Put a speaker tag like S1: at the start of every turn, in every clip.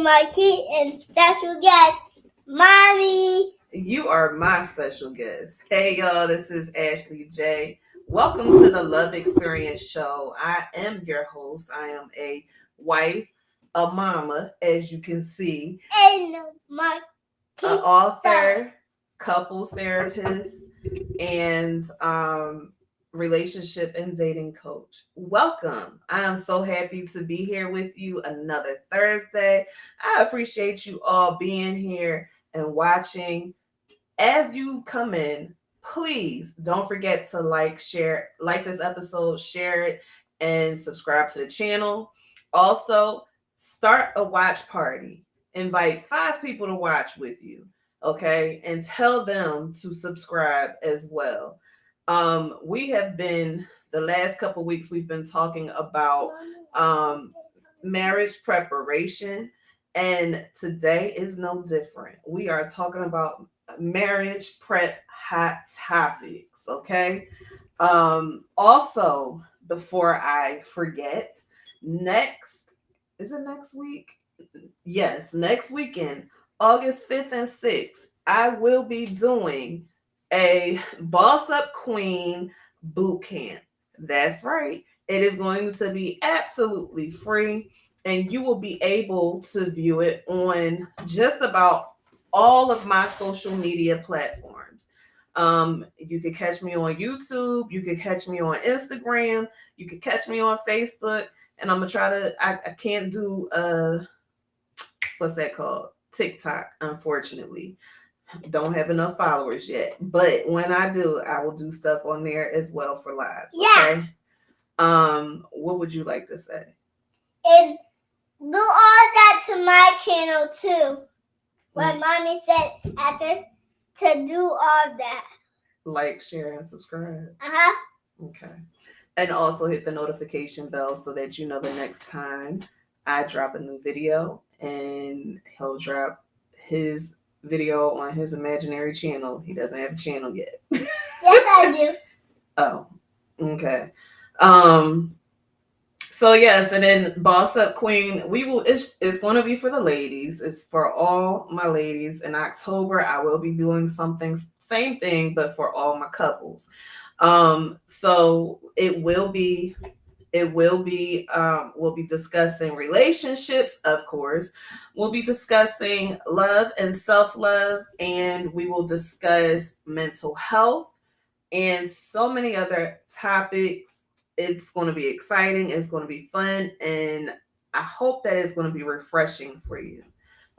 S1: Marquis and special guest, Mommy.
S2: You are my special guest. Hey, y'all, this is Ashley J. Welcome to the Love Experience Show. I am your host. I am a wife, a mama, as you can see,
S1: and Marquis,
S2: an author, couples therapist, and relationship and dating coach. Welcome. I am so happy to be here with you another Thursday. I appreciate you all being here and watching. As you come in, please don't forget to like this episode, share it, and subscribe to the channel. Also, start a watch party. Invite 5 people to watch with you, okay? And tell them to subscribe as well. We have been, the last couple weeks, we've been talking about marriage preparation, and today is no different. We are talking about marriage prep hot topics, okay? Also, before I forget, is it next week? Yes, next weekend, August 5th and 6th, I will be doing a Boss Up Queen boot camp. That's right. It is going to be absolutely free, and you will be able to view it on just about all of my social media platforms. You could catch me on YouTube, you could catch me on Instagram, you could catch me on Facebook, and I'm gonna try to. I can't do what's that called? TikTok, unfortunately. Don't have enough followers yet, but when I do, I will do stuff on there as well for lives. Okay. What would you like to say?
S1: And do all that to my channel too. When Mommy said after to do all that.
S2: Like, share, and subscribe.
S1: Okay.
S2: And also hit the notification bell so that you know the next time I drop a new video, and he'll drop his video on his imaginary channel. He doesn't have a channel yet.
S1: Yes, I do.
S2: Oh, okay. So yes, and then Boss Up Queen, it's going to be for the ladies. It's for all my ladies. In October, I will be doing something, same thing, but for all my couples. So we'll be we'll be discussing relationships, of course. We'll be discussing love and self-love, and we will discuss mental health and so many other topics. It's going to be exciting. It's going to be fun. And I hope that it's going to be refreshing for you.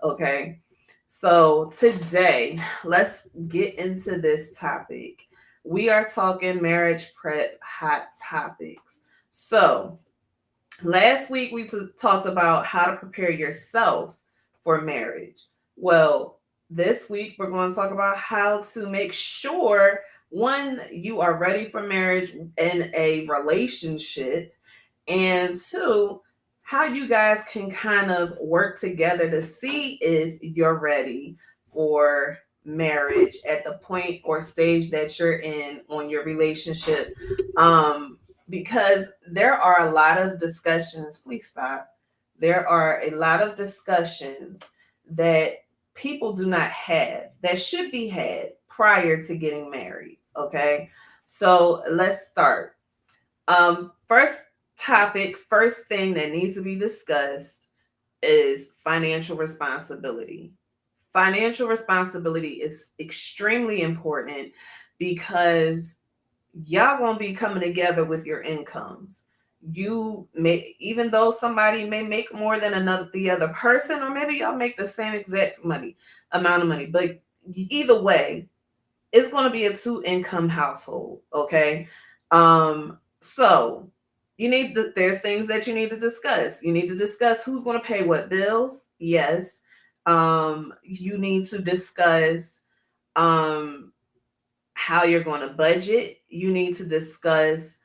S2: Okay. So today, let's get into this topic. We are talking marriage prep hot topics. So last week we talked about how to prepare yourself for marriage. Well, this week we're going to talk about how to make sure, one, you are ready for marriage in a relationship, and two, how you guys can kind of work together to see if you're ready for marriage at the point or stage that you're in on your relationship. Because there are a lot of discussions, please stop. There are a lot of discussions that people do not have that should be had prior to getting married. Okay. So let's start. First thing that needs to be discussed is financial responsibility. Financial responsibility is extremely important because y'all gonna be coming together with your incomes. You may, even though somebody may make more than the other person, or maybe y'all make the same exact amount of money, but either way, it's going to be a 2-income household. Okay. So there's things that you need to discuss. You need to discuss who's going to pay what bills. Yes. You need to discuss, how you're going to budget. You need to discuss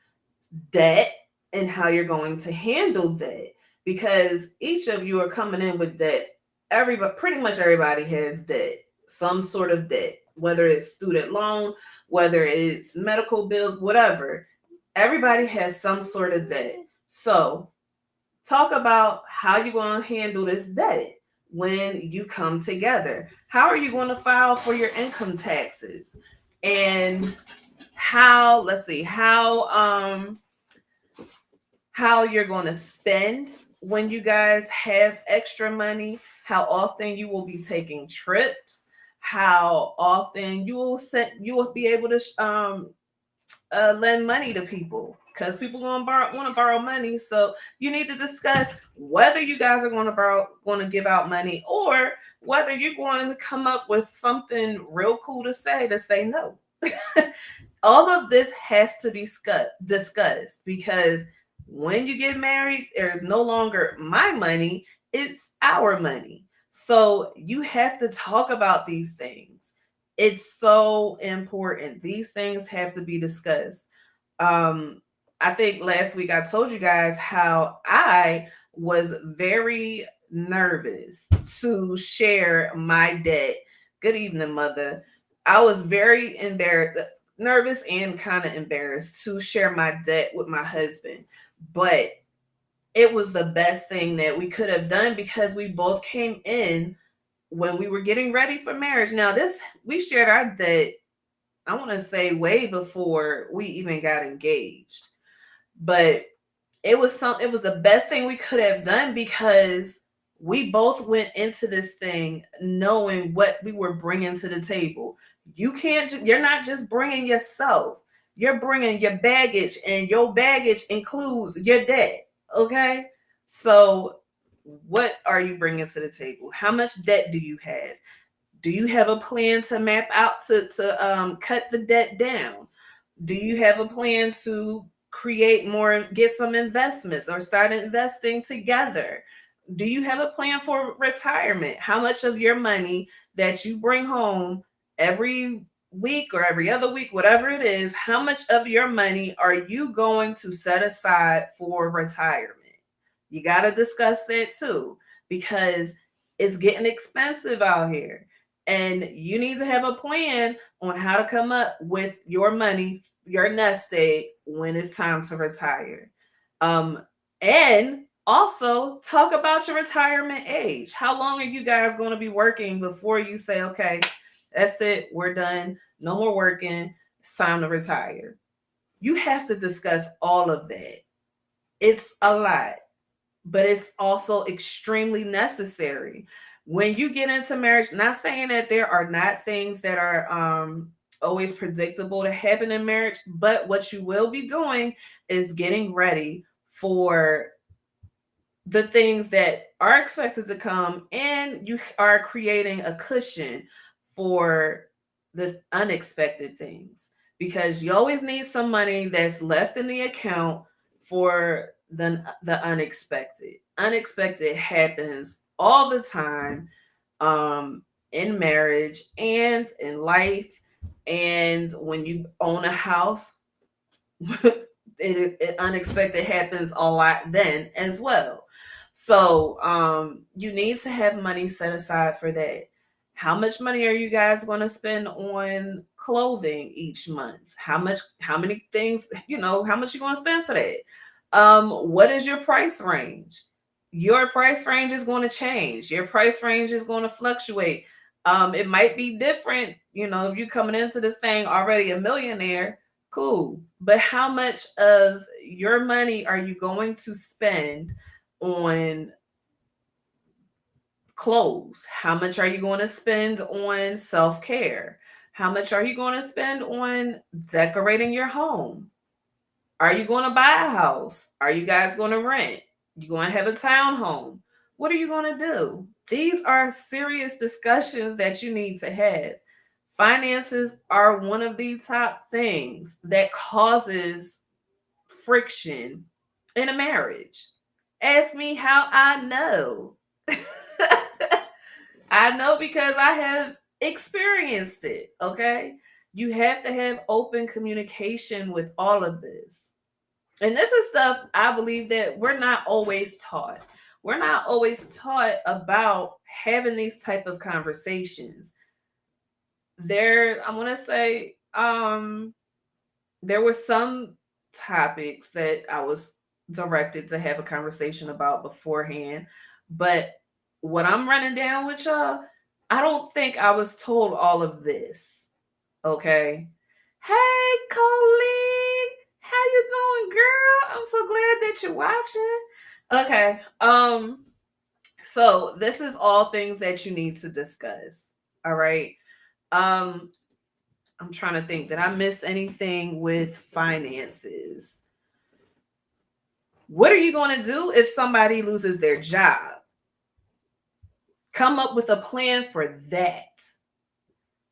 S2: debt and how you're going to handle debt, because each of you are coming in with debt. Pretty much everybody has debt, some sort of debt, whether it's student loan, whether it's medical bills, whatever. Everybody has some sort of debt. So talk about how you're going to handle this debt. when you come together? How are you going to file for your income taxes? And how, let's see, how you're going to spend when you guys have extra money, how often you will be taking trips, how often you will be able to lend money to people, because people want to borrow money. So you need to discuss whether you guys are going to give out money, or whether you're going to come up with something real cool to say no. All of this has to be discussed, because when you get married, there is no longer my money, it's our money. So you have to talk about these things. It's so important. These things have to be discussed. Um, I think last week I told you guys how I was very nervous to share my debt. Good evening, mother. I was very embarrassed, nervous, and kind of embarrassed to share my debt with my husband. But it was the best thing that we could have done, because we both came in when we were getting ready for marriage. Now, this, we shared our debt, I want to say, way before we even got engaged. But it was the best thing we could have done, because we both went into this thing knowing what we were bringing to the table. You're not just bringing yourself, you're bringing your baggage, and your baggage includes your debt. Okay, so what are you bringing to the table? How much debt do you have? Do you have a plan to map out to cut the debt down? Do you have a plan to create more, get some investments, or start investing together? Do you have a plan for retirement? How much of your money that you bring home every week or every other week, whatever it is, how much of your money are you going to set aside for retirement? You got to discuss that too, because it's getting expensive out here. And you need to have a plan on how to come up with your money, your nest egg, when it's time to retire. Um, and also talk about your retirement age. How long are you guys going to be working before you say, okay, that's it, we're done, no more working, it's time to retire? You have to discuss all of that. It's a lot, but it's also extremely necessary. When you get into marriage, not saying that there are not things that are always predictable to happen in marriage, but what you will be doing is getting ready for the things that are expected to come, and you are creating a cushion for the unexpected things, because you always need some money that's left in the account for the unexpected. Unexpected happens all the time, um in marriage and in life. And when you own a house, it unexpected happens a lot then as well. So you need to have money set aside for that. How much money are you guys going to spend on clothing each month? How many things, how much you going to spend for that? What is your price range? Your price range is going to change. Your price range is going to fluctuate. It might be different, if you're coming into this thing already a millionaire. Cool. But how much of your money are you going to spend on clothes? How much are you going to spend on self care? How much are you going to spend on decorating your home? Are you going to buy a house? Are you guys going to rent? You going to have a townhome? What are you going to do? These are serious discussions that you need to have. Finances are one of the top things that causes friction in a marriage. Ask me how I know. I know because I have experienced it, okay? You have to have open communication with all of this. And this is stuff I believe that we're not always taught. We're not always taught about having these type of conversations. I want to say, there were some topics that I was directed to have a conversation about beforehand, but what I'm running down with y'all, I don't think I was told all of this. Okay. Hey, Colleen, how you doing, girl? I'm so glad that you're watching. Okay. So this is all things that you need to discuss. All right. Um, I'm trying to think. Did I miss anything with finances? What are you going to do if somebody loses their job? Come up with a plan for that,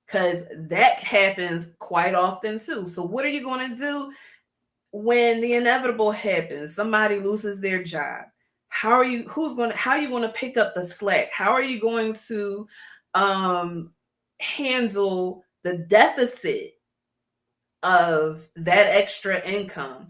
S2: because that happens quite often too. So, what are you going to do when the inevitable happens? Somebody loses their job. How are you? How are you going to pick up the slack? How are you going to um, handle the deficit of that extra income?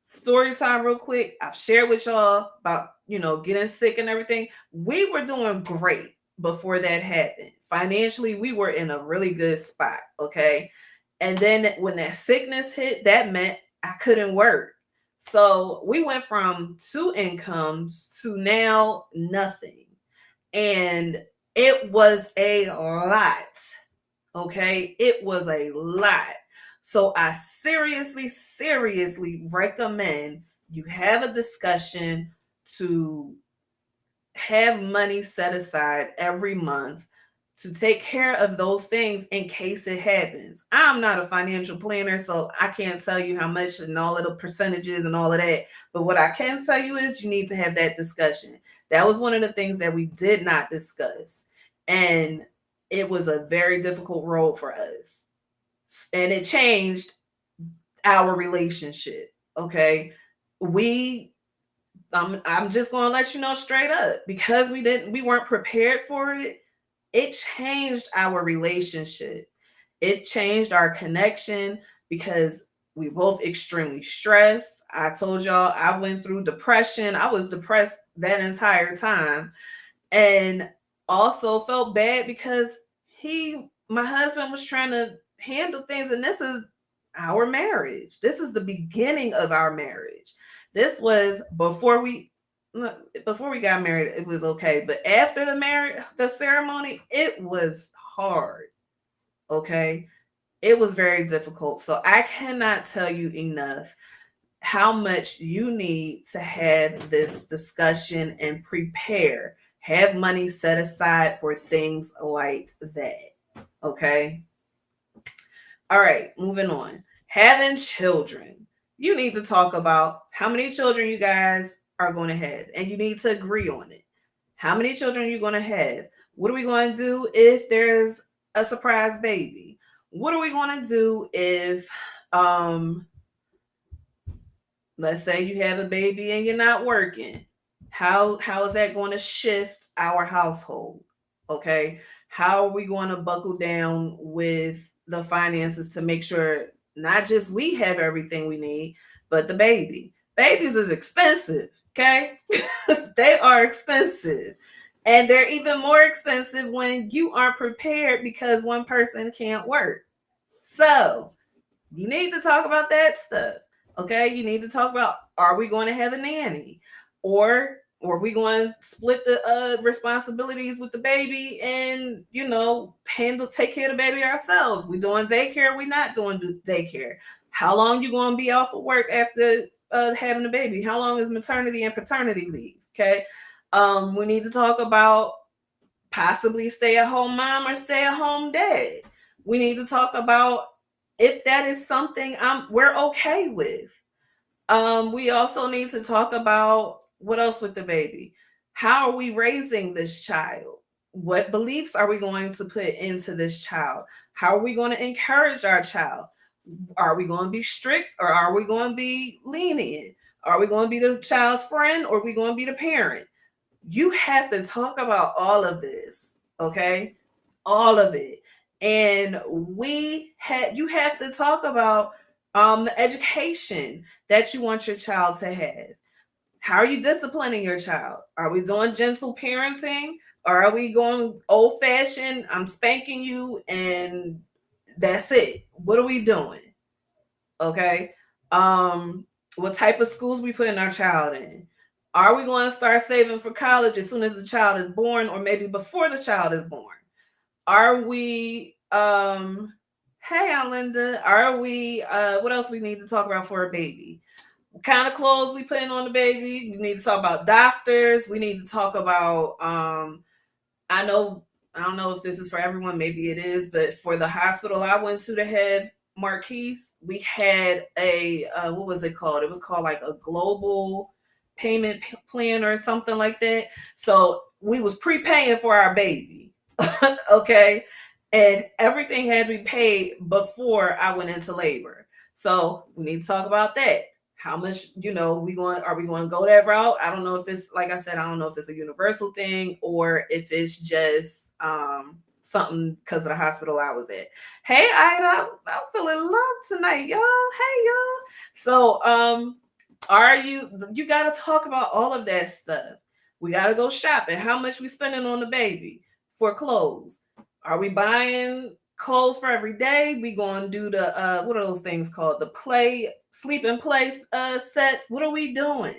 S2: Story time real quick. I've shared with y'all about, getting sick and everything. We were doing great before that happened. Financially, we were in a really good spot, okay? And then when that sickness hit, that meant I couldn't work. So we went from two incomes to now nothing. And it was a lot, okay? It was a lot. So I seriously, seriously recommend you have a discussion to have money set aside every month to take care of those things in case it happens. I'm not a financial planner, so I can't tell you how much and all of the percentages and all of that. But what I can tell you is you need to have that discussion. That was one of the things that we did not discuss. And it was a very difficult road for us. And it changed our relationship. Okay. I'm just gonna let you know straight up, because we weren't prepared for it. It changed our relationship. It changed our connection because we both extremely stressed. I told y'all I went through depression. I was depressed that entire time, and also felt bad because my husband was trying to handle things, and this is our marriage. This is the beginning of our marriage. This was before we got married, it was okay, but after the ceremony, it was hard. Okay, it was very difficult. So I cannot tell you enough how much you need to have this discussion and prepare. Have money set aside for things like that. Okay. All right, moving on. Having children. You need to talk about how many children you guys are going to have, and you need to agree on it. How many children are you going to have? What are we going to do if there's a surprise baby? What are we going to do if, let's say you have a baby and you're not working? How is that going to shift our household? Okay. How are we going to buckle down with the finances to make sure not just we have everything we need, but the baby? Babies is expensive. Okay. They are expensive. And they're even more expensive when you aren't prepared because one person can't work. So you need to talk about that stuff. Okay. You need to talk about, are we going to have a nanny? Or are we going to split the responsibilities with the baby and, take care of the baby ourselves? We doing daycare? We not doing daycare? How long you going to be off of work after having a baby? How long is maternity and paternity leave? Okay. We need to talk about possibly stay at home mom or stay at home dad. We need to talk about if that is something we're okay with. We also need to talk about what else with the baby. How are we raising this child? What beliefs are we going to put into this child? How are we going to encourage our child? Are we going to be strict or are we going to be lenient? Are we going to be the child's friend or are we going to be the parent? You have to talk about all of this, okay? All of it. And you have to talk about the education that you want your child to have. How are you disciplining your child? Are we doing gentle parenting? Or are we going old fashioned? I'm spanking you and that's it. What are we doing? Okay. What type of schools we putting our child in? Are we going to start saving for college as soon as the child is born, or maybe before the child is born? Are we hey Alinda, are we what else we need to talk about for a baby? What kind of clothes we putting on the baby? We need to talk about doctors. We need to talk about I know I don't know if this is for everyone, maybe it is, but for the hospital I went to have Marquise, we had a what was it called? It was called like a global payment plan or something like that. So we was prepaying for our baby. Okay, and everything had to be paid before I went into labor. So we need to talk about that. How much, we going, are we going to go that route? I don't know if this, like I said, I don't know if it's a universal thing or if it's just something because of the hospital I was at. Hey Ida, I'm feeling love tonight, y'all. Hey y'all. So are you got to talk about all of that stuff. We got to go shopping. How much we spending on the baby for clothes? Are we buying clothes for every day? We going to do the what are those things called? The play, sleep and play sets. What are we doing?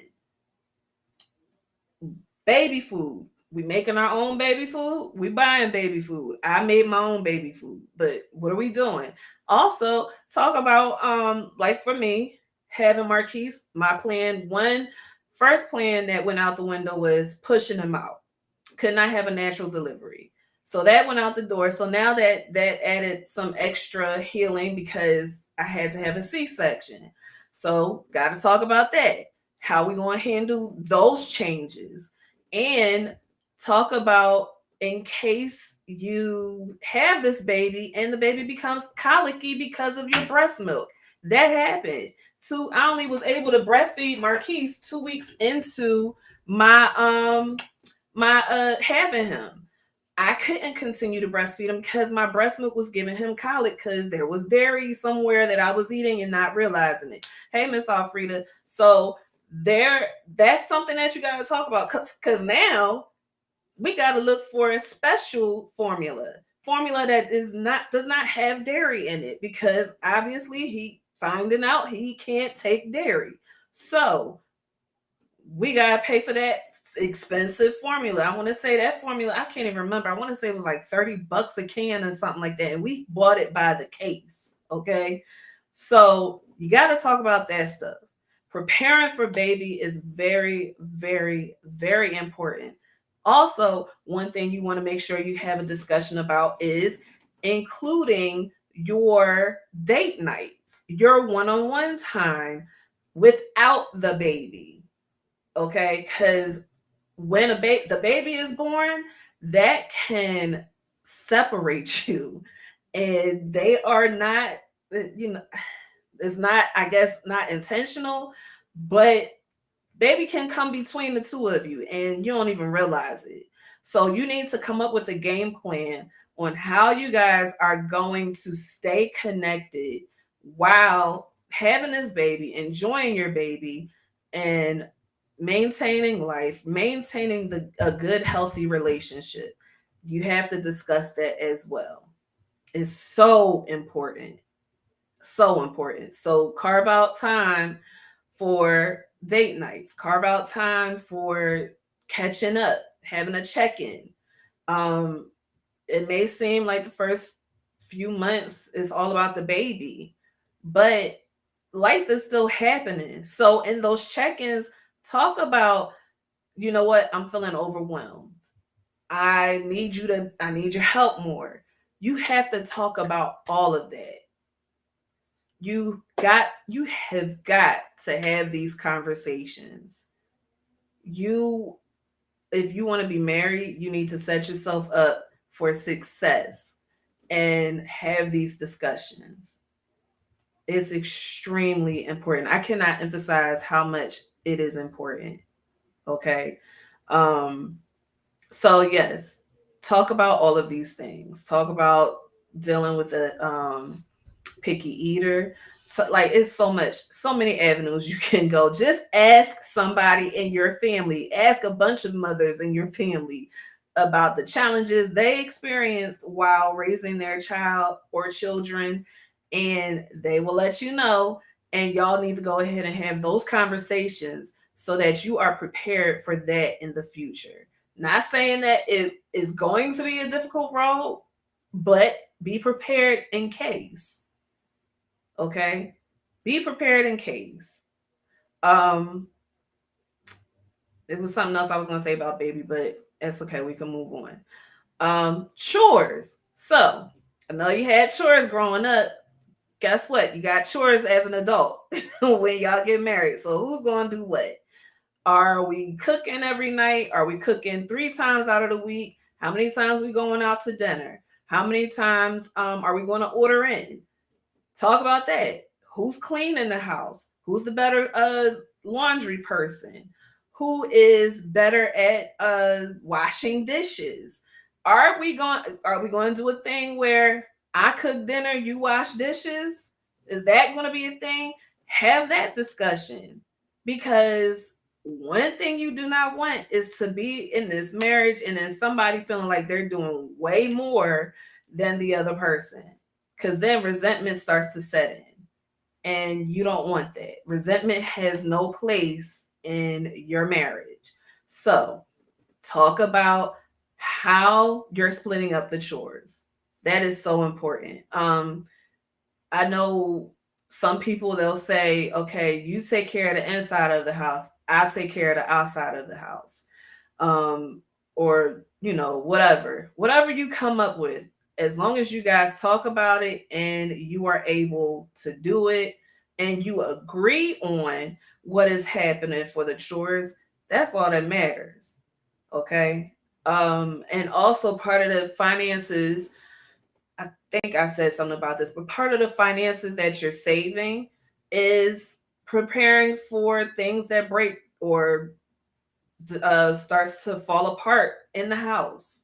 S2: Baby food. We making our own baby food. We buying baby food. I made my own baby food. But what are we doing? Also, talk about like for me, having Marquise, my plan, first plan that went out the window was pushing him out. Could not have a natural delivery. So that went out the door. So now that added some extra healing because I had to have a C-section. So got to talk about that. How we going to handle those changes and talk about in case you have this baby and the baby becomes colicky because of your breast milk. That happened. I only was able to breastfeed Marquise 2 weeks into my having him. I couldn't continue to breastfeed him because my breast milk was giving him colic because there was dairy somewhere that I was eating and not realizing it. Hey, Miss Alfreda. So that's something that you got to talk about because now we got to look for a special formula that does not have dairy in it because obviously he finding out he can't take dairy. So we gotta pay for that expensive formula. I want to say that formula, I can't even remember. I want to say it was like $30 a can or something like that. And we bought it by the case. Okay. So you got to talk about that stuff. Preparing for baby is very, very, very important. Also, one thing you want to make sure you have a discussion about is including your date nights, your one-on-one time without the baby. Okay, because when the baby is born, that can separate you, and they are not, it's not, I guess, not intentional, but baby can come between the two of you, and you don't even realize it. So you need to come up with a game plan on how you guys are going to stay connected while having this baby, enjoying your baby, and maintaining life, maintaining a good, healthy relationship. You have to discuss that as well. It's so important. So important. So carve out time for date nights, carve out time for catching up, having a check-in. It may seem like the first few months is all about the baby, but life is still happening. So in those check-ins, talk about, you know what, I'm feeling overwhelmed. I need your help more. You have to talk about all of that. You have got to have these conversations. If you want to be married, you need to set yourself up for success and have these discussions. It's extremely important. I cannot emphasize how much it is important. Okay. So yes, talk about all of these things. Talk about dealing with a picky eater. So, like, it's so many avenues you can go. Just ask somebody in your family, ask a bunch of mothers in your family about the challenges they experienced while raising their child or children, and they will let you know. And y'all need to go ahead and have those conversations so that you are prepared for that in the future. Not saying that it is going to be a difficult road, but be prepared in case. Okay? Be prepared in case. Um, it was something else I was gonna say about baby, but it's okay, we can move on. Chores. So I know you had chores growing up. Guess what? You got chores as an adult when y'all get married. So who's gonna do what? Are we cooking every night? Are we cooking 3 times out of the week? How many times are we going out to dinner? How many times are we going to order in? Talk about that. Who's cleaning the house? Who's the better laundry person? Who is better at washing dishes? Are we going to do a thing where I cook dinner, you wash dishes? Is that going to be a thing? Have that discussion, because one thing you do not want is to be in this marriage and then somebody feeling like they're doing way more than the other person, because then resentment starts to set in, and you don't want that. Resentment has no place in your marriage. So talk about how you're splitting up the chores. That is so important. I know some people, they'll say, okay, you take care of the inside of the house, I take care of the outside of the house. Um, or, whatever you come up with, as long as you guys talk about it and you are able to do it and you agree on what is happening for the chores, that's all that matters. Okay. And also part of the finances, I think I said something about this, but part of the finances that you're saving is preparing for things that break or starts to fall apart in the house.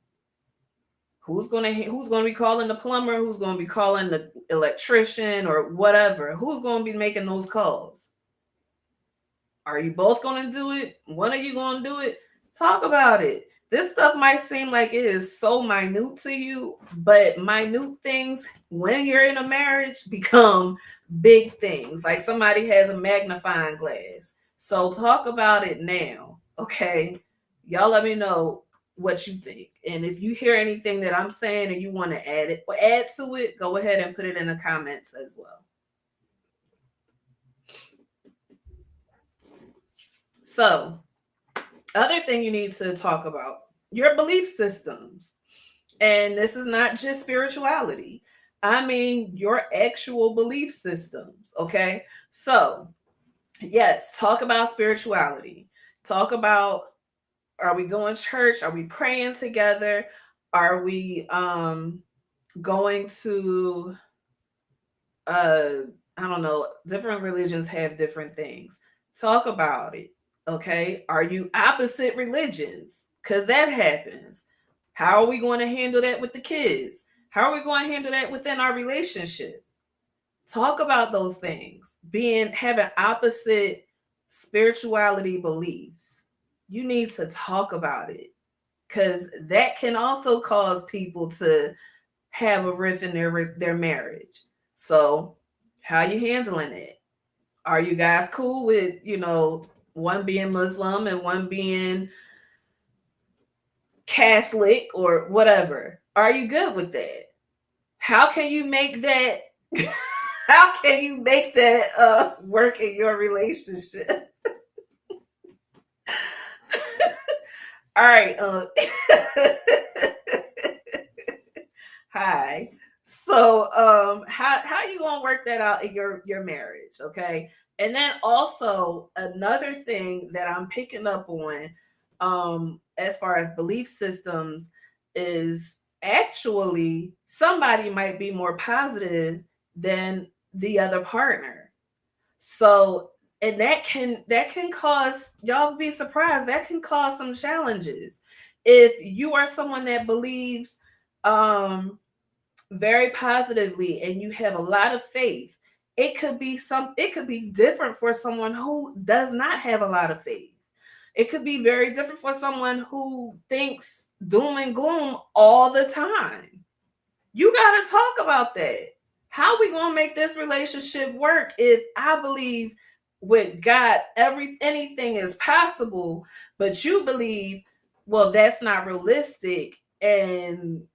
S2: Who's gonna be calling the plumber? Who's gonna be calling the electrician or whatever? Who's gonna be making those calls? Are you both gonna do it? One of you gonna do it? Talk about it. This stuff might seem like it is so minute to you, but minute things when you're in a marriage become big things. Like somebody has a magnifying glass. So talk about it now, okay? Y'all let me know what you think. And if you hear anything that I'm saying and you want to add to it, go ahead and put it in the comments as well. So, other thing you need to talk about, your belief systems. And this is not just spirituality. I mean, your actual belief systems, okay? So, yes, talk about spirituality. Talk about, are we doing church? Are we praying together? Are we going to I don't know, different religions have different things. Talk about it. Okay? Are you opposite religions? Cuz that happens. How are we going to handle that with the kids? How are we going to handle that within our relationship? Talk about those things. Having opposite spirituality beliefs. You need to talk about it, cuz that can also cause people to have a rift in their marriage. So, how you handling it? Are you guys cool with, one being Muslim and one being Catholic or whatever? Are you good with that? How can you make that how can you make that work in your relationship? All right, hi. So how you gonna work that out in your marriage, okay? And then also another thing that I'm picking up on as far as belief systems is actually somebody might be more positive than the other partner. So, and that can cause, y'all be surprised, that can cause some challenges. If you are someone that believes um very positively and you have a lot of faith, it could be different for someone who does not have a lot of faith. It could be very different for someone who thinks doom and gloom all the time. You got to talk about that. How we going to make this relationship work if I believe with God, anything is possible, but you believe, well, that's not realistic, and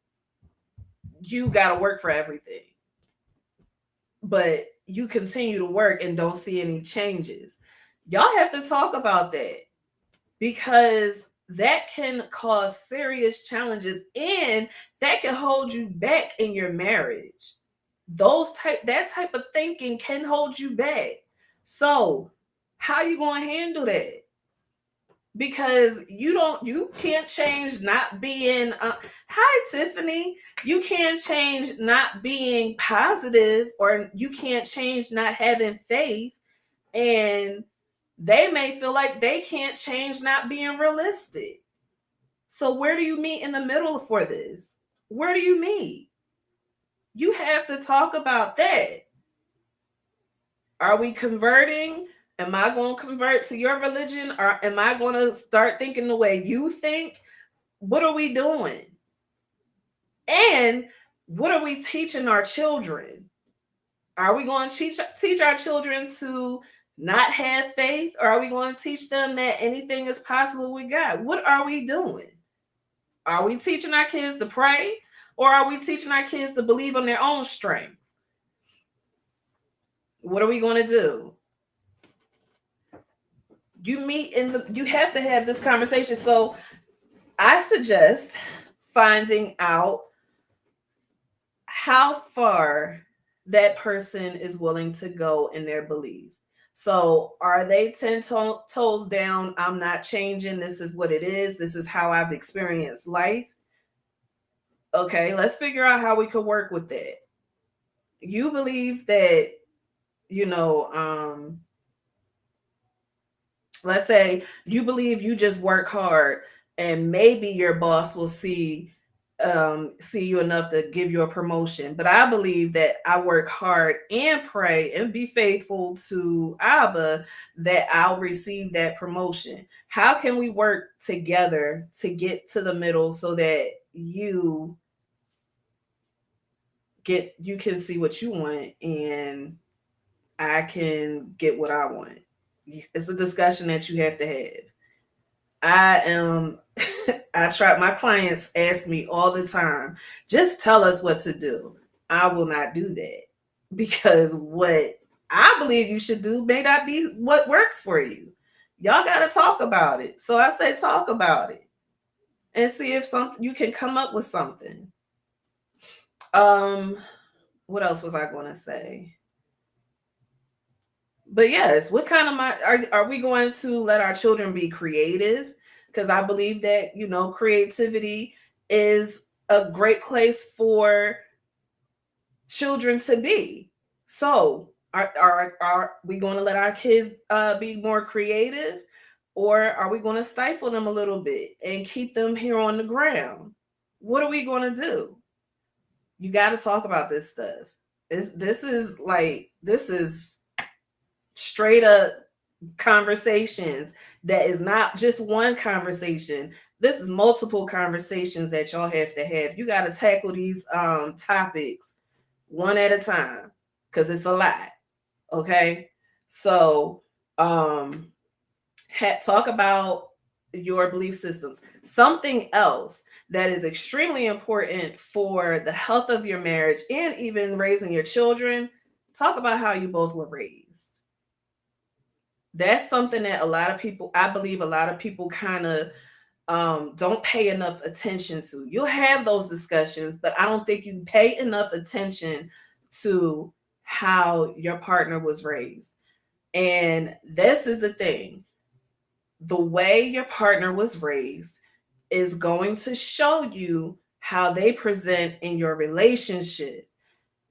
S2: you got to work for everything. But you continue to work and don't see any changes. Y'all have to talk about that, because that can cause serious challenges, and that can hold you back in your marriage. That type of thinking can hold you back. So how you going to handle that? Because you can't change not being hi Tiffany, you can't change not being positive, or you can't change not having faith, and they may feel like they can't change not being realistic. So where do you meet in the middle for this? Where do you meet? You have to talk about that. Are we converting? Am I going to convert to your religion, or am I going to start thinking the way you think? What are we doing? And what are we teaching our children? Are we going to teach our children to not have faith, or are we going to teach them that anything is possible with God? What are we doing? Are we teaching our kids to pray, or are we teaching our kids to believe on their own strength? What are we going to do? You have to have this conversation. So I suggest finding out how far that person is willing to go in their belief. So are they 10 toes down? I'm not changing. This is what it is. This is how I've experienced life. Okay, let's figure out how we could work with that. You believe that, let's say you believe you just work hard, and maybe your boss will see you enough to give you a promotion. But I believe that I work hard and pray and be faithful to Abba, that I'll receive that promotion. How can we work together to get to the middle, so that you can see what you want and I can get what I want? It's a discussion that you have to have. I am my clients ask me all the time, just tell us what to do. I will not do that, because what I believe you should do may not be what works for you. Y'all got to talk about it. So I say talk about it and see if you can come up with something. What else was I going to say? But yes, what kind of are we going to let our children be creative? Because I believe that, creativity is a great place for children to be. So are we going to let our kids be more creative, or are we going to stifle them a little bit and keep them here on the ground? What are we going to do? You got to talk about this stuff. This is straight up conversations. That is not just one conversation. This is multiple conversations that y'all have to have. You got to tackle these topics one at a time, because it's a lot. Okay, so talk about your belief systems. Something else that is extremely important for the health of your marriage and even raising your children, talk about how you both were raised. That's something that I believe a lot of people kind of don't pay enough attention to. You'll have those discussions, but I don't think you pay enough attention to how your partner was raised. And this is the thing. The way your partner was raised is going to show you how they present in your relationship.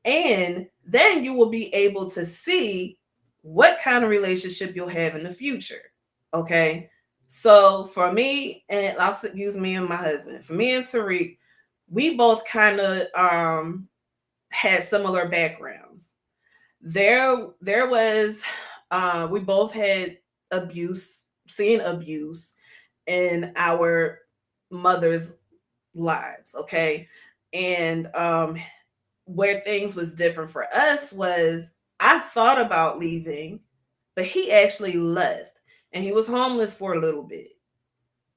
S2: And then you will be able to see what kind of relationship you'll have in the future. Okay. So for me, and I'll use me and my husband. For me and Tariq, we both kind of had similar backgrounds. There was we both had seen abuse in our mother's lives. Okay. And where things was different for us was I thought about leaving, but he actually left and he was homeless for a little bit.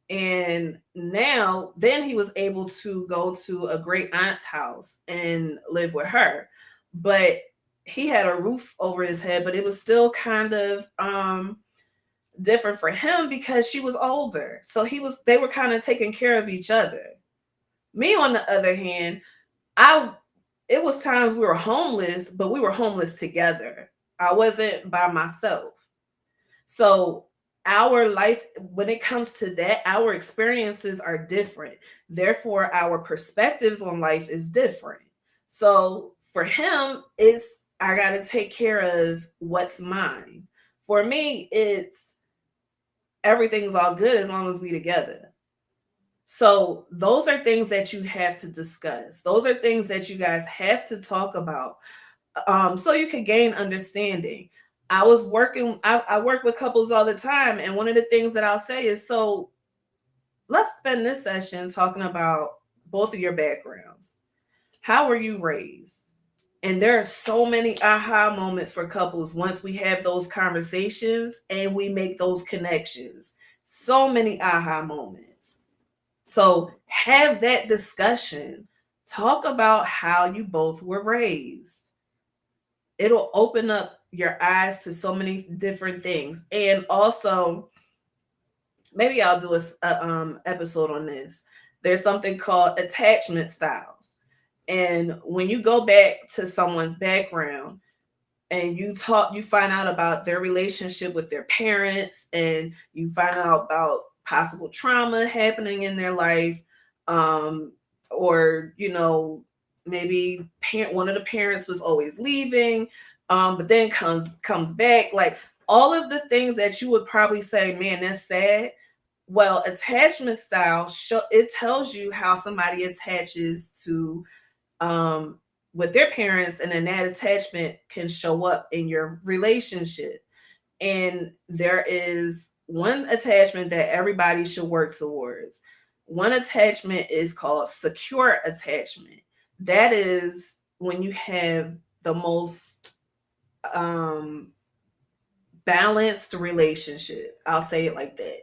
S2: And now, then he was able to go to a great aunt's house and live with her. But he had a roof over his head, but it was still kind of different for him because she was older. So they were kind of taking care of each other. Me, on the other hand, I it was times we were homeless, but we were homeless together. I wasn't by myself. So our life, when it comes to that, our experiences are different. Therefore, our perspectives on life is different. So for him, it's I got to take care of what's mine. For me, it's everything's all good as long as we together. So those are things that you have to discuss. Those are things that you guys have to talk about, so you can gain understanding. I work with couples all the time, and one of the things that I'll say is, so let's spend this session talking about both of your backgrounds. How were you raised? And there are so many aha moments for couples once we have those conversations and we make those connections. So many aha moments. So have that discussion. Talk about how you both were raised. It'll open up your eyes to so many different things. And also, maybe I'll do a episode on this. There's something called attachment styles. And when you go back to someone's background and you find out about their relationship with their parents, and you find out about possible trauma happening in their life, um, or maybe one of the parents was always leaving, but then comes back, like all of the things that you would probably say, man, that's sad. Well, attachment style it tells you how somebody attaches to with their parents, and then that attachment can show up in your relationship. And there is one attachment that everybody should work towards. One attachment is called secure attachment. That is when you have the most balanced relationship. I'll say it like that.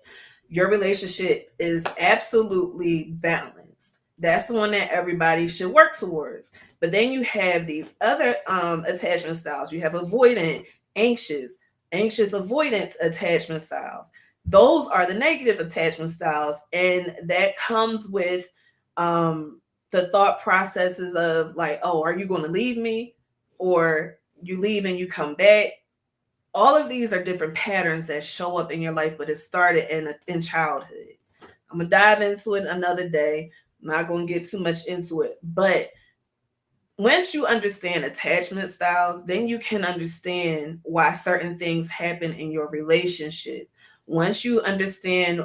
S2: Your relationship is absolutely balanced. That's the one that everybody should work towards. But then you have these other attachment styles. You have avoidant, anxious, avoidant attachment styles. Those are the negative attachment styles. And that comes with the thought processes of like, oh, are you going to leave me? Or you leave and you come back. All of these are different patterns that show up in your life, but it started in childhood. I'm going to dive into it another day. I'm not going to get too much into it. But once you understand attachment styles, then you can understand why certain things happen in your relationship. Once you understand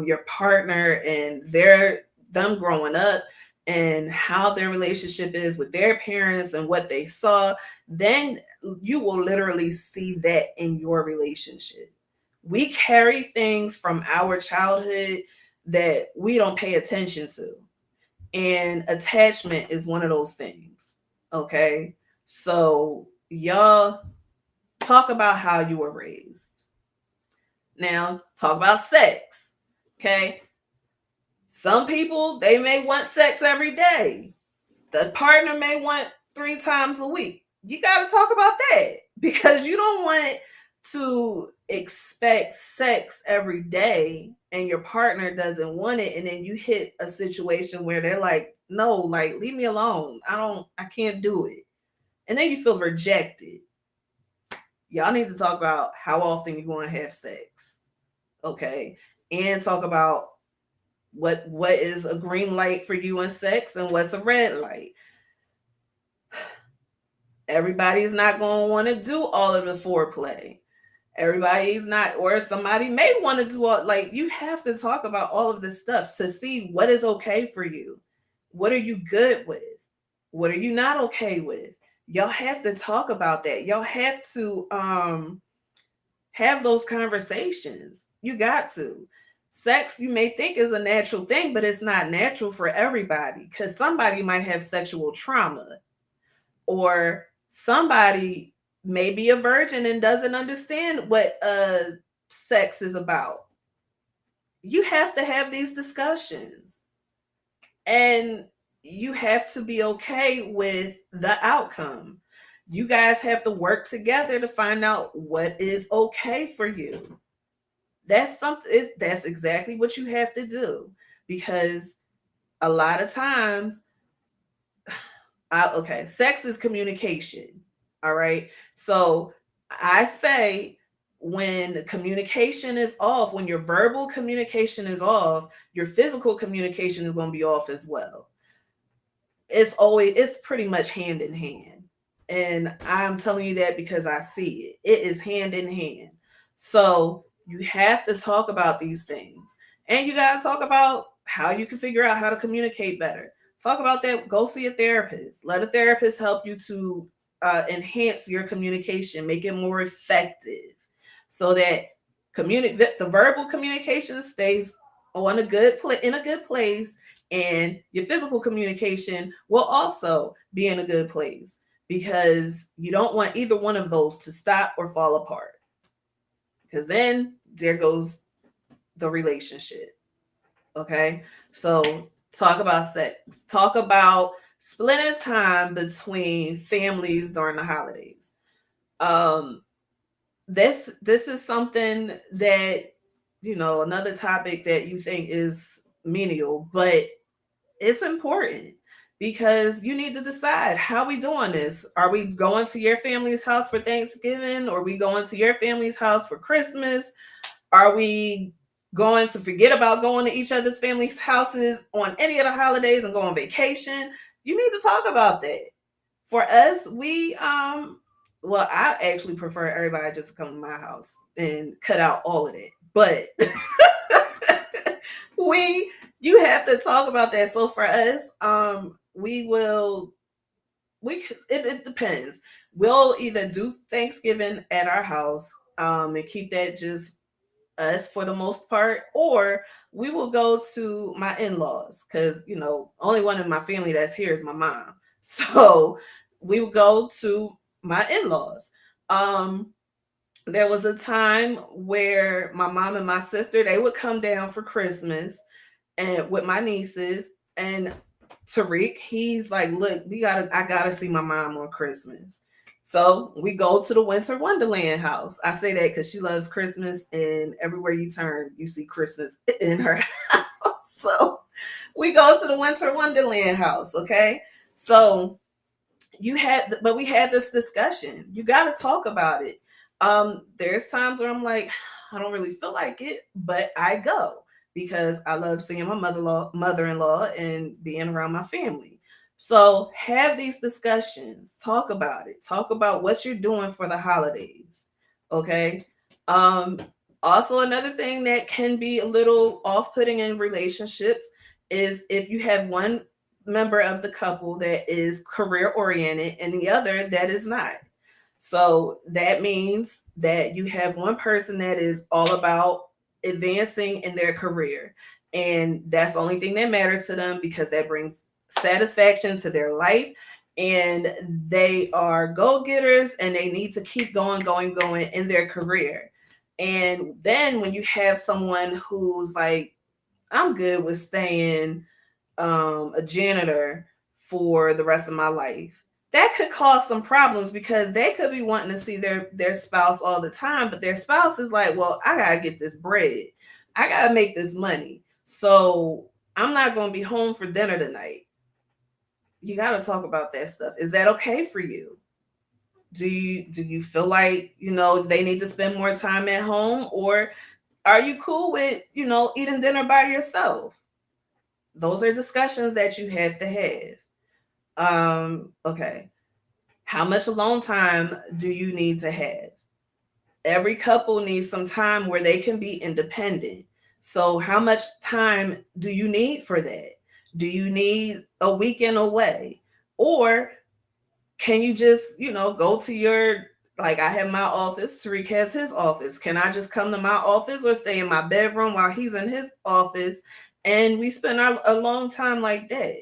S2: your partner and them growing up and how their relationship is with their parents and what they saw, then you will literally see that in your relationship. We carry things from our childhood that we don't pay attention to. And attachment is one of those things. Okay. So y'all talk about how you were raised. Now talk about sex. Okay. Some people, they may want sex every day. The partner may want 3 times a week. You got to talk about that, because you don't want to expect sex every day and your partner doesn't want it, and then you hit a situation where they're like, no, like, leave me alone, I can't do it, and then you feel rejected. Y'all need to talk about how often you're going to have sex, okay? And talk about what is a green light for you in sex and what's a red light. Everybody's not going to want to do all of the foreplay. Everybody's not, or somebody may want to do all, like, you have to talk about all of this stuff to see what is okay for you. What are you good with? What are you not okay with? Y'all have to talk about that. Y'all have to have those conversations. You got to. Sex, you may think, is a natural thing, but it's not natural for everybody, because somebody might have sexual trauma, or somebody may be a virgin and doesn't understand what sex is about. You have to have these discussions, and you have to be okay with the outcome. You guys have to work together to find out what is okay for you. That's something, that's exactly what you have to do, because a lot of times, okay, sex is communication. All right. So I say, when communication is off, when your verbal communication is off, your physical communication is going to be off as well. It's pretty much hand in hand. And I'm telling you that because I see it. It is hand in hand. So you have to talk about these things. And you got to talk about how you can figure out how to communicate better. Talk about that. Go see a therapist. Let a therapist help you to enhance your communication, make it more effective, so that the verbal communication stays on in a good place, and your physical communication will also be in a good place, because you don't want either one of those to stop or fall apart, because then there goes the relationship. Okay, so talk about sex, talk about splitting time between families during the holidays. um this is something that, another topic that you think is menial, but it's important, because you need to decide, how we doing this. Are we going to your family's house for Thanksgiving? Or are we going to your family's house for Christmas? Are we going to forget about going to each other's family's houses on any of the holidays and go on vacation? You need to talk about that. For us, well, I actually prefer everybody just to come to my house and cut out all of that. But you have to talk about that. So for us, it depends. We'll either do Thanksgiving at our house, and keep that just us for the most part, or we will go to my in-laws, because only one in my family that's here is my mom. So we will go to my in-laws. There was a time where my mom and my sister, they would come down for Christmas, and with my nieces. And Tariq, he's like, look, I gotta see my mom on Christmas. So we go to the Winter Wonderland house. I say that because she loves Christmas, and everywhere you turn, you see Christmas in her house. So we go to the Winter Wonderland house. Okay. So we had this discussion. You got to talk about it. There's times where I'm like, I don't really feel like it, but I go, because I love seeing my mother-in-law and being around my family. So have these discussions, talk about it, talk about what you're doing for the holidays. Okay. Um, Also, another thing that can be a little off-putting in relationships is if you have one member of the couple that is career oriented and the other that is not. So that means that you have one person that is all about advancing in their career, and that's the only thing that matters to them, because that brings satisfaction to their life, and they are go-getters, and they need to keep going in their career. And then when you have someone who's like, I'm good with staying a janitor for the rest of my life, that could cause some problems, because they could be wanting to see their spouse all the time, but their spouse is like, well, I gotta get this bread, I gotta make this money, so I'm not gonna be home for dinner tonight. You got to talk about that stuff. Is that okay for you? Do you feel like they need to spend more time at home, or are you cool with eating dinner by yourself? Those are discussions that you have to have. Okay. How much alone time do you need to have? Every couple needs some time where they can be independent. So, how much time do you need for that? Do you need a weekend away? Or can you just, go to like, I have my office, Tariq has his office. Can I just come to my office or stay in my bedroom while he's in his office, and we spend a long time like that?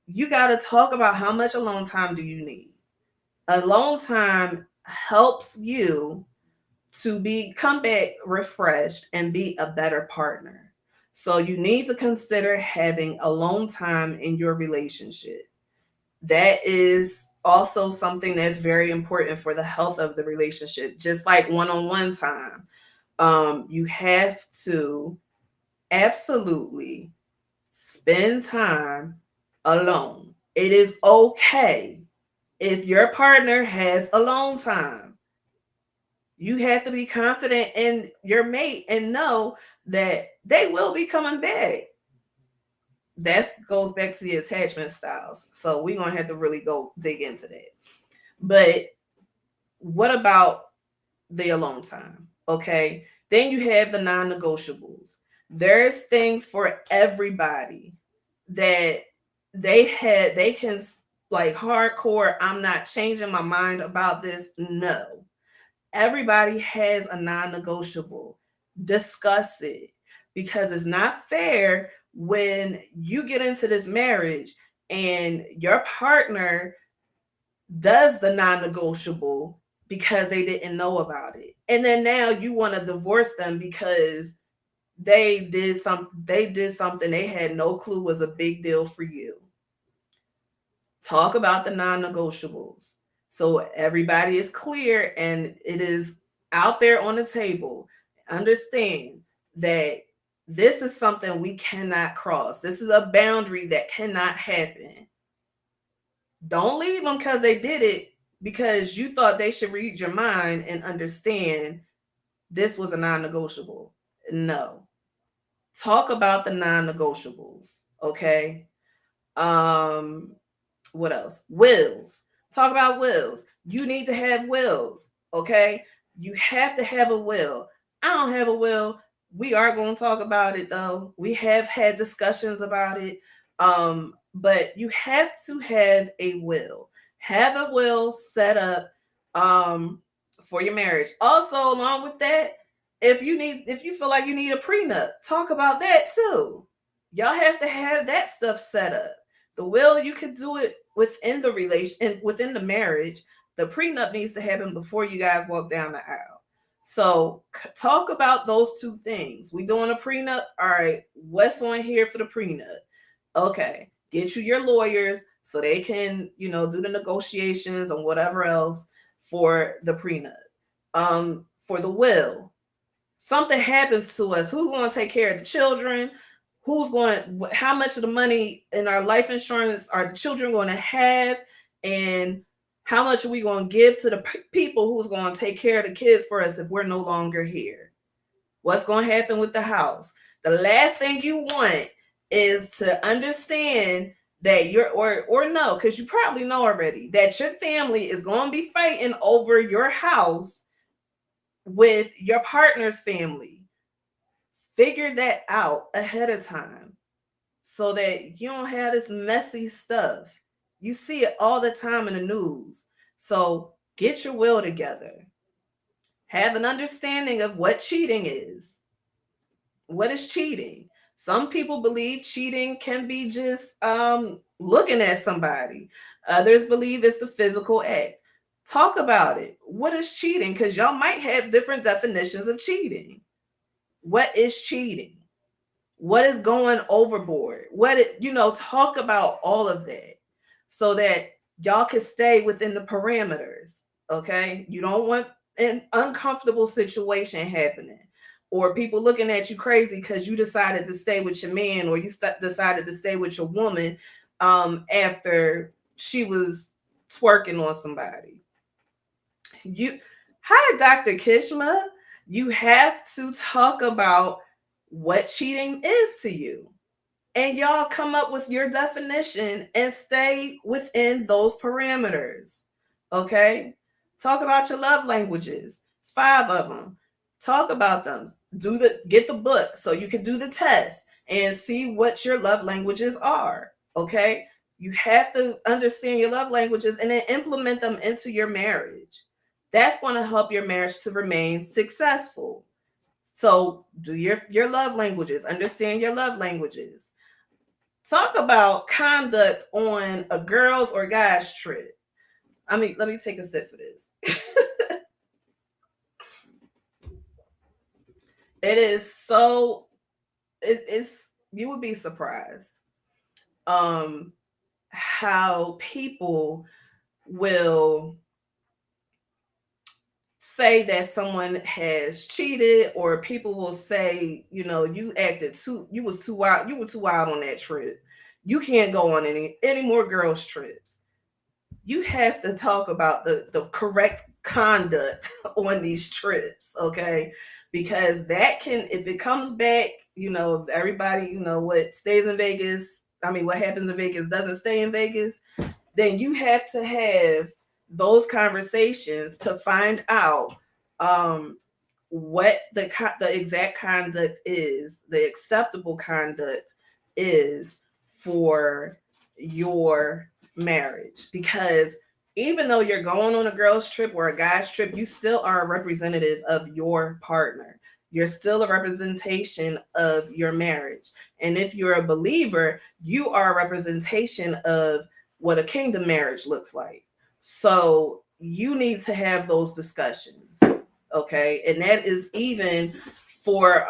S2: You got to talk about how much alone time do you need. Alone time helps you to come back refreshed and be a better partner. So you need to consider having alone time in your relationship. That is also something that's very important for the health of the relationship, just like one-on-one time. You have to absolutely spend time alone. It is okay if your partner has alone time. You have to be confident in your mate and know that they will be coming back. That goes back to the attachment styles. So we're going to have to really go dig into that. But what about the alone time? Okay. Then you have the non-negotiables. There's things for everybody that they can, like, hardcore, I'm not changing my mind about this. No. Everybody has a non-negotiable. Discuss it, because it's not fair when you get into this marriage and your partner does the non-negotiable because they didn't know about it. And then now you want to divorce them because they did something they had no clue was a big deal for you. Talk about the non-negotiables so everybody is clear and it is out there on the table. Understand that this is something we cannot cross. This is a boundary that cannot happen. Don't leave them because they did it because you thought they should read your mind and understand this was a non-negotiable. No. Talk about the non-negotiables, okay? What else? Wills. Talk about wills. You need to have wills, okay? You have to have a will. I don't have a will. We are going to talk about it though. We have had discussions about it. But you have to have a will. Have a will set up for your marriage. Also, along with that, if you feel like you need a prenup, talk about that too. Y'all have to have that stuff set up. The will, you can do it within the relation, within the marriage. The prenup needs to happen before you guys walk down the aisle. So talk about those two things. We doing a prenup? All right, what's on here for the prenup? Okay, get you your lawyers so they can, do the negotiations and whatever else for the prenup. For the will, something happens to us, who's going to take care of the children? How much of the money in our life insurance are the children going to have? And how much are we going to give to the people who's going to take care of the kids for us if we're no longer here? What's going to happen with the house? The last thing you want is to understand that or no, because you probably know already that your family is going to be fighting over your house with your partner's family. Figure that out ahead of time so that you don't have this messy stuff. You see it all the time in the news. So get your will together. Have an understanding of what cheating is. What is cheating? Some people believe cheating can be just looking at somebody. Others believe it's the physical act. Talk about it. What is cheating? Because y'all might have different definitions of cheating. What is cheating? What is going overboard? Talk about all of that so that y'all can stay within the parameters. Okay. You don't want an uncomfortable situation happening or people looking at you crazy because you decided to stay with your man or you decided to stay with your woman after she was twerking on somebody. Hi, Dr. Kishma. You have to talk about what cheating is to you. And y'all come up with your definition and stay within those parameters. Okay? Talk about your love languages. It's 5 of them. Talk about them. Get the book so you can do the test and see what your love languages are. Okay? You have to understand your love languages and then implement them into your marriage. That's going to help your marriage to remain successful. So do your love languages, understand your love languages. Talk about conduct on a girl's or guy's trip. Let me take a sip for this. It is so it's you would be surprised how people will say that someone has cheated, or people will say, you was too wild, you were too wild on that trip. You can't go on any more girls trips. You have to talk about the correct conduct on these trips, okay? Because that can, if it comes back, everybody, what stays in Vegas, I mean, what happens in Vegas doesn't stay in Vegas, then you have to have those conversations to find out what the exact conduct is, the acceptable conduct is for your marriage. Because even though you're going on a girl's trip or a guy's trip, you still are a representative of your partner. You're still a representation of your marriage. And if you're a believer, you are a representation of what a kingdom marriage looks like. So you need to have those discussions. Okay. And that is even for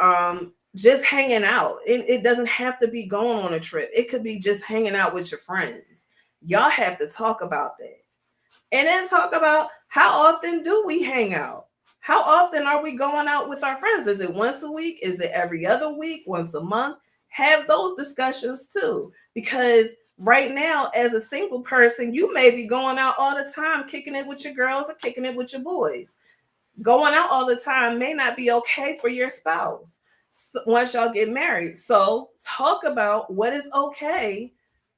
S2: just hanging out. It doesn't have to be going on a trip. It could be just hanging out with your friends. Y'all have to talk about that. And then talk about, how often do we hang out? How often are we going out with our friends? Is it once a week? Is it every other week? Once a month? Have those discussions too. Because right now, as a single person, you may be going out all the time, kicking it with your girls or kicking it with your boys. Going out all the time may not be okay for your spouse once y'all get married. So talk about what is okay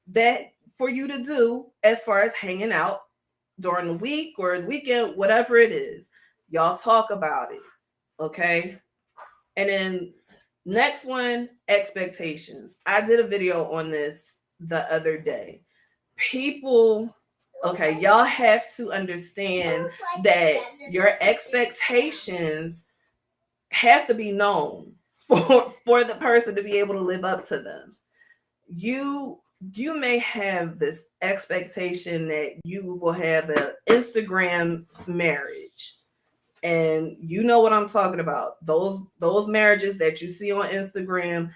S2: that for you to do as far as hanging out during the week or the weekend, whatever it is. Y'all talk about it. Okay. And then next one, expectations. I did a video on this the other day. People, okay, y'all have to understand that your expectations have to be known for the person to be able to live up to them. You may have this expectation that you will have an Instagram marriage. And you know what I'm talking about. Those marriages that you see on Instagram,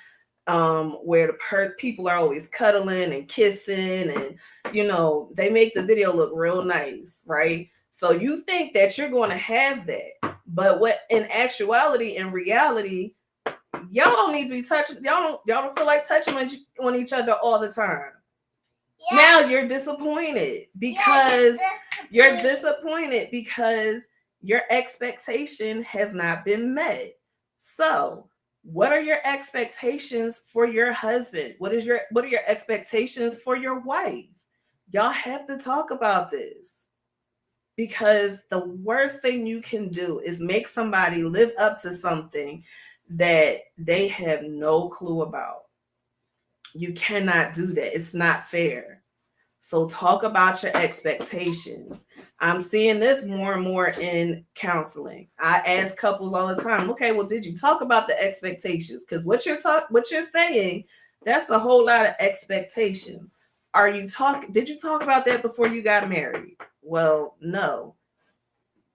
S2: where the people are always cuddling and kissing, and they make the video look real nice, right? So you think that you're going to have that, but what in actuality, in reality, y'all don't need to be touching. Y'all don't feel like touching on each other all the time. Yeah. Now you're disappointed because you're disappointed because your expectation has not been met. So, what are your expectations for your husband? What are your expectations for your wife? Y'all have to talk about this, because the worst thing you can do is make somebody live up to something that they have no clue about. You cannot do that. It's not fair. So talk about your expectations. I'm seeing this more and more in counseling. I ask couples all the time, okay, well, did you talk about the expectations? Because what you're saying, that's a whole lot of expectation. Did you talk about that before you got married? Well, no.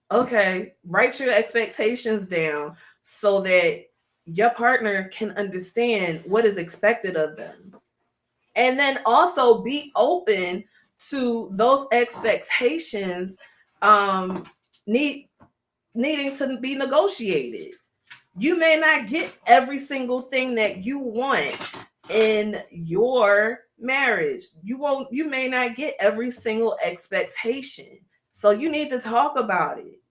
S2: Okay, write your expectations down so that your partner can understand what is expected of them. And then also be open to those expectations needing to be negotiated. You may not get every single thing that you want in your marriage. You may not get every single expectation. So you need to talk about it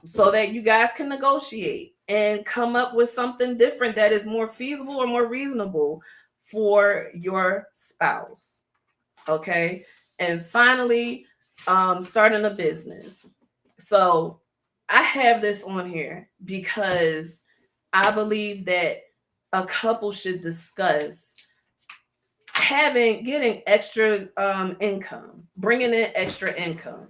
S2: so that you guys can negotiate and come up with something different that is more feasible or more reasonable for your spouse. Okay. And finally, starting a business. So I have this on here because I believe that a couple should discuss getting extra income, bringing in extra income.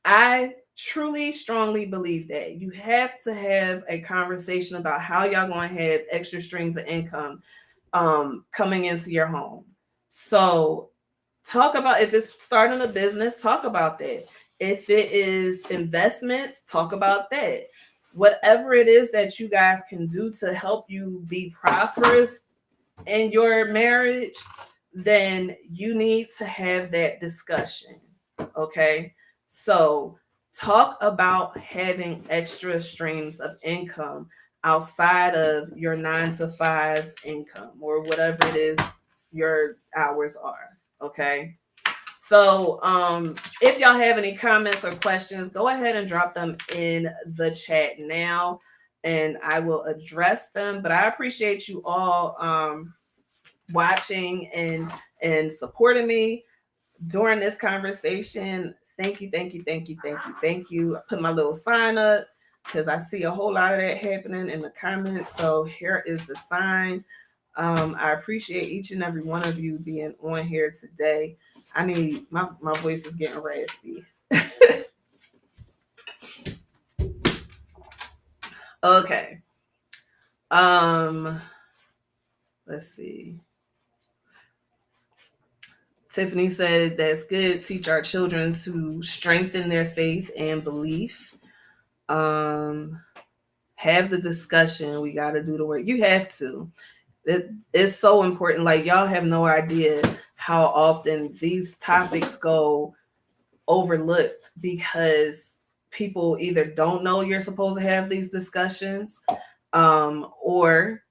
S2: I truly strongly believe that you have to have a conversation about how y'all going to have extra streams of income coming into your home. So talk about, if it's starting a business, talk about that. If it is investments, talk about that. whatever it is that you guys can do to help you be prosperous in your marriage, then you need to have that discussion. Okay. So talk about having extra streams of income outside of your 9 to 5 income or whatever it is your hours are. Okay. So if y'all have any comments or questions, go ahead and drop them in the chat now and I will address them. But I appreciate you all watching and supporting me during this conversation. Thank you, thank you, thank you, thank you, thank you. I put my little sign up because I see a whole lot of that happening in the comments. So here is the sign. I appreciate each and every one of you being on here today. I need my voice is getting raspy. Okay. Let's see. Tiffany said that's good. Teach our children to strengthen their faith and belief. Have the discussion. We got to do the work. You have to. It's so important. Like, y'all have no idea how often these topics go overlooked because people either don't know you're supposed to have these discussions, or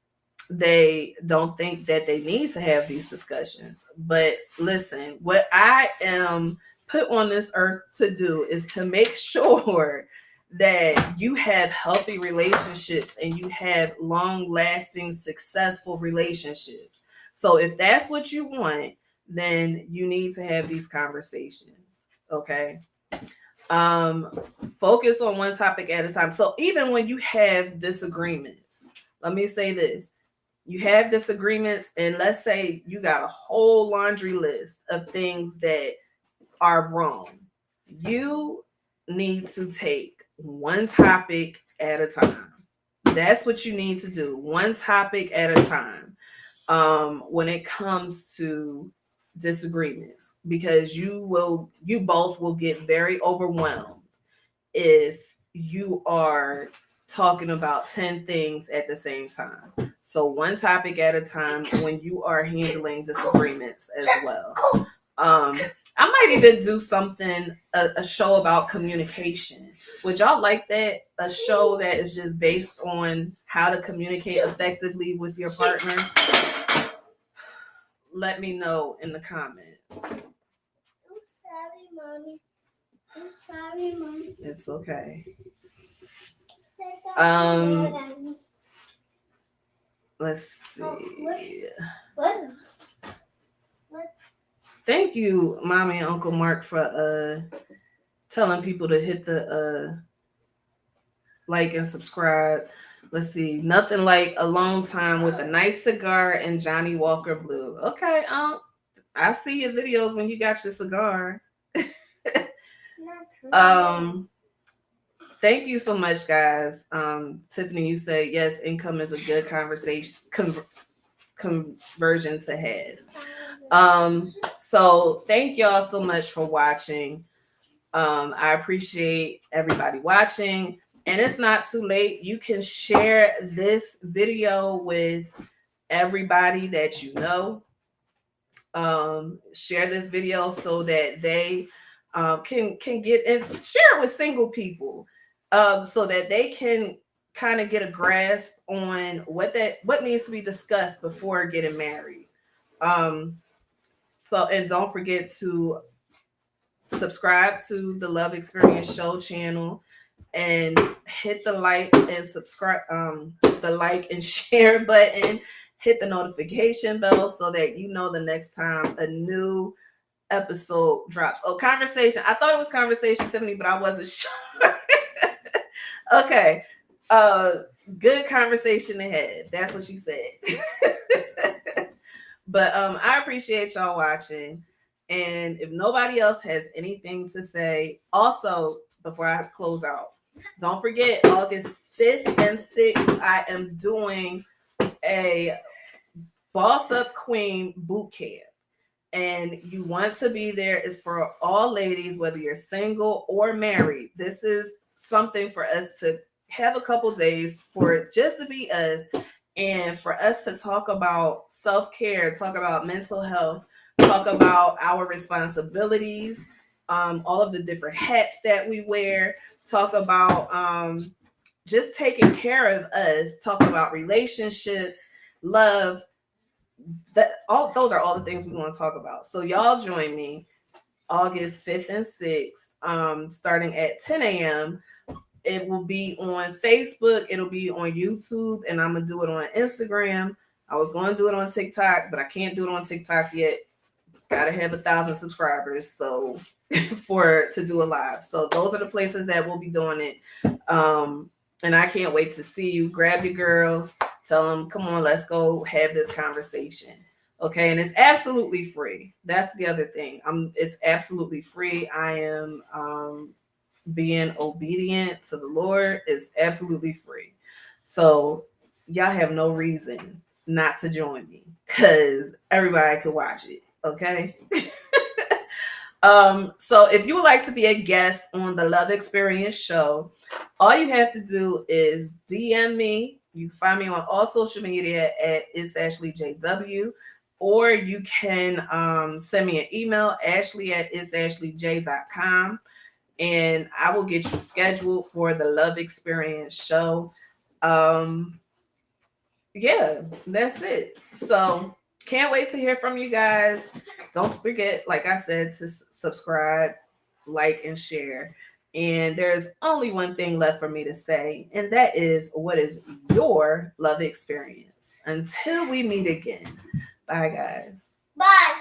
S2: they don't think that they need to have these discussions. But listen, what I am put on this earth to do is to make sure that you have healthy relationships and you have long-lasting, successful relationships. So if that's what you want, then you need to have these conversations. Okay. Focus on one topic at a time. So even when you have disagreements, let me say this. You have disagreements, and let's say you got a whole laundry list of things that are wrong. You need to take one topic at a time. That's what you need to do. One topic at a time. When it comes to disagreements, because you both will get very overwhelmed if you are talking about 10 things at the same time. So one topic at a time when you are handling disagreements as well. I might even do something, a show about communication. Would y'all like that? A show that is just based on how to communicate effectively with your partner? Let me know in the comments.
S1: I'm sorry, Mommy. I'm sorry, Mommy.
S2: It's okay. Let's see.
S1: What?
S2: Thank you, Mommy and Uncle Mark, for telling people to hit the like and subscribe. Let's see. Nothing like a long time with a nice cigar and Johnny Walker Blue. Okay, I see your videos when you got your cigar. Thank you so much, guys. Tiffany, you said yes, income is a good conversation conversion to have. So thank y'all so much for watching. I appreciate everybody watching, and it's not too late. You can share this video with everybody that you know. Share this video so that they can get and share it with single people, so that they can kind of get a grasp on what needs to be discussed before getting married. So, and don't forget to subscribe to the Love Experience Show channel and hit the like and subscribe, the like and share button. Hit the notification bell so that you know the next time a new episode drops. Oh, conversation. I thought it was conversation, Tiffany, but I wasn't sure. Okay. Good conversation ahead. That's what she said. But I appreciate y'all watching. And if nobody else has anything to say, also, before I close out, don't forget August 5th and 6th, I am doing a Boss Up Queen boot camp. And you want to be there. It's for all ladies, whether you're single or married. This is something for us to have a couple days for it just to be us and for us to talk about self-care, talk about mental health, talk about our responsibilities, all of the different hats that we wear, talk about just taking care of us, talk about relationships, love. That all those are all the things we want to talk about. So y'all join me August 5th and 6th, starting at 10 a.m. It will be on Facebook, it'll be on YouTube, and I'm gonna do it on Instagram. I was going to do it on TikTok, but I can't do it on TikTok yet. Gotta have 1,000 subscribers, so to do a live. So those are the places that we'll be doing it. And I can't wait to see you. Grab your girls, tell them, come on, let's go have this conversation. Okay, and it's absolutely free. That's the other thing. It's absolutely free. I am being obedient to the Lord. Is absolutely free. So y'all have no reason not to join me because everybody could watch it. Okay. So if you would like to be a guest on the Love Experience show, all you have to do is DM me. You can find me on all social media at It's Ashley JW, or you can send me an email, ashley@itsashleyj.com, and I will get you scheduled for the Love Experience show. Yeah, that's it. So can't wait to hear from you guys. Don't forget, like I said, to subscribe, like, and share. And there's only one thing left for me to say, and that is, what is your love experience? Until we meet again. Bye, guys.
S1: Bye.